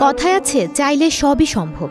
কথায় আছে চাইলে সবই সম্ভব।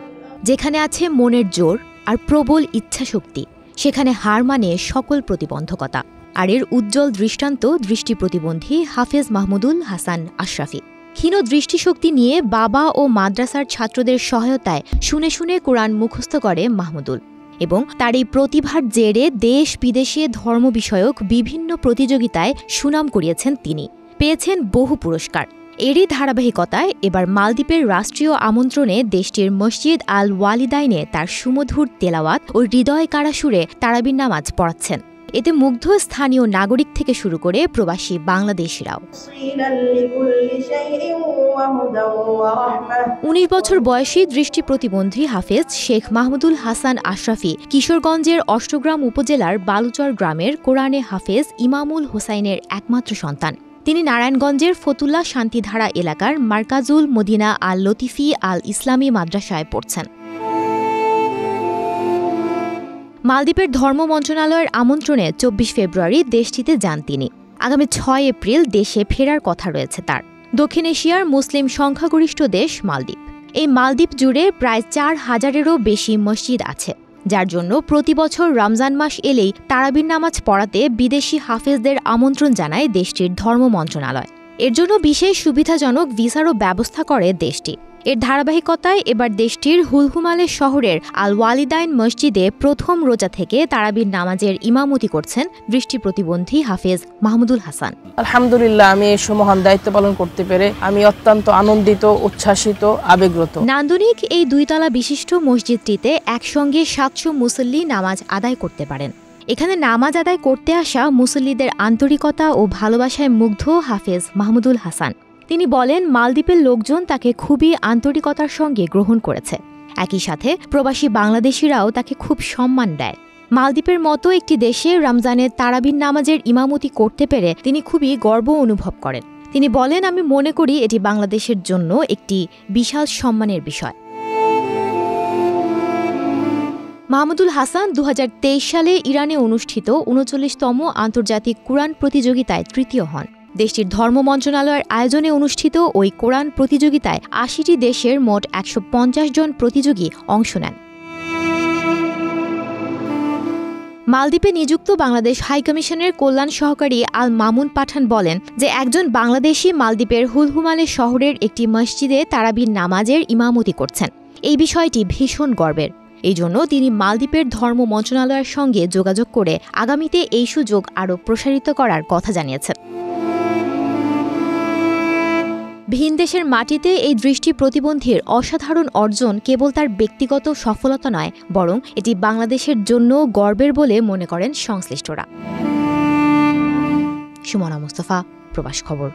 যেখানে আছে মনের জোর আর প্রবল ইচ্ছাশক্তি, সেখানে হার মানে সকল প্রতিবন্ধকতা। আর এর উজ্জ্বল দৃষ্টান্ত দৃষ্টি প্রতিবন্ধী হাফেজ মাহমুদুল হাসান আশরাফি। ক্ষীণ দৃষ্টিশক্তি নিয়ে বাবা ও মাদ্রাসার ছাত্রদের সহায়তায় শুনে শুনে কোরআন মুখস্থ করে মাহমুদুল, এবং তার এই প্রতিভার জেরে দেশ বিদেশে ধর্ম বিষয়ক বিভিন্ন প্রতিযোগিতায় সুনাম কুড়িয়েছেন তিনি, পেয়েছেন বহু পুরস্কার। এরই ধারাবাহিকতায় এবার মালদ্বীপের রাষ্ট্রীয় আমন্ত্রণে দেশটির মসজিদ আল ওয়ালিদাইনে তার সুমধুর তেলাওয়াত ও হৃদয় কাড়া সুরে তারাবির নামাজ পড়াচ্ছেন। এতে মুগ্ধ স্থানীয় নাগরিক থেকে শুরু করে প্রবাসী বাংলাদেশিরাও। ১৯ বছর বয়সী দৃষ্টি প্রতিবন্ধী হাফেজ শেখ মাহমুদুল হাসান আশরাফি কিশোরগঞ্জের অষ্টগ্রাম উপজেলার বালুচর গ্রামের কোরআনে হাফেজ ইমামুল হোসাইনের একমাত্র সন্তান। তিনি নারায়ণগঞ্জের ফতুল্লা শান্তিধারা এলাকার মার্কাজুল মদিনা আল লতিফি আল ইসলামী মাদ্রাসায় পড়ছেন। মালদ্বীপের ধর্ম মন্ত্রণালয়ের আমন্ত্রণে ২৪ ফেব্রুয়ারি দেশটিতে যান তিনি। আগামী ৬ এপ্রিল দেশে ফেরার কথা রয়েছে তার। দক্ষিণ এশিয়ার মুসলিম সংখ্যাগরিষ্ঠ দেশ মালদ্বীপ। এই মালদ্বীপ জুড়ে প্রায় ৪,০০০-এরও বেশি মসজিদ আছে, যার জন্য প্রতি বছর রমজান মাস এলেই তারাবির নামাজ পড়াতে বিদেশি হাফেজদের আমন্ত্রণ জানায় দেশটির ধর্ম মন্ত্রণালয়। এর জন্য বিশেষ সুবিধাজনক ভিসারও ব্যবস্থা করে দেশটি। এর ধারাবাহিকতায় এবার দেশটির হুলহুমালে শহরের আল ওয়ালিদাইন মসজিদে প্রথম রোজা থেকে তারাবির নামাজের ইমামতি করছেন দৃষ্টি প্রতিবন্ধী হাফেজ মাহমুদুল হাসান। আলহামদুলিল্লাহ, আমি এই মহান দায়িত্ব পালন করতে পেরে আমি অত্যন্ত আনন্দিত, উচ্ছ্বাসিত, আবেগরত। নান্দনিক এই ২ তলা বিশিষ্ট মসজিদটিতে একসঙ্গে ৭০০ মুসল্লি নামাজ আদায় করতে পারেন। এখানে নামাজ আদায় করতে আসা মুসল্লিদের আন্তরিকতা ও ভালোবাসায় মুগ্ধ হাফেজ মাহমুদুল হাসান। তিনি বলেন, মালদ্বীপের লোকজন তাকে খুবই আন্তরিকতার সঙ্গে গ্রহণ করেছে। একই সাথে প্রবাসী বাংলাদেশিরাও তাকে খুব সম্মান দেয়। মালদ্বীপের মতো একটি দেশে রমজানের তারাবির নামাজের ইমামতি করতে পেরে তিনি খুবই গর্ব অনুভব করেন। তিনি বলেন, আমি মনে করি এটি বাংলাদেশের জন্য একটি বিশাল সম্মানের বিষয়। মাহমুদুল হাসান ২০২৩ সালে ইরানে অনুষ্ঠিত ৩৯তম আন্তর্জাতিক কোরআন প্রতিযোগিতায় তৃতীয় হন। দেশটির ধর্ম মন্ত্রণালয়ের আয়োজনে অনুষ্ঠিত ওই কোরআন প্রতিযোগিতায় ৮০টি দেশের মোট ১৫০ জন প্রতিযোগী অংশ নেন। মালদ্বীপে নিযুক্ত বাংলাদেশ হাইকমিশনের কল্যাণ সহকারী আল মামুন পাঠান বলেন যে একজন বাংলাদেশি মালদ্বীপের হুলহুমালে শহরের একটি মসজিদে তারাবির নামাজের ইমামতি করছেন। এই বিষয়টি ভীষণ গর্বের। এই জন্য তিনি মালদ্বীপের ধর্ম মন্ত্রণালয়ের সঙ্গে যোগাযোগ করে আগামীতে এই সুযোগ আরও প্রসারিত করার কথা জানিয়েছেন। ভিনদেশের মাটিতে এই দৃষ্টি প্রতিবন্ধীর অসাধারণ অর্জন কেবল তার ব্যক্তিগত সফলতা নয়, বরং এটি বাংলাদেশের জন্য গর্বের বলে মনে করেন সংশ্লিষ্টরা। সুমনা মুস্তফা, প্রবাস খবর।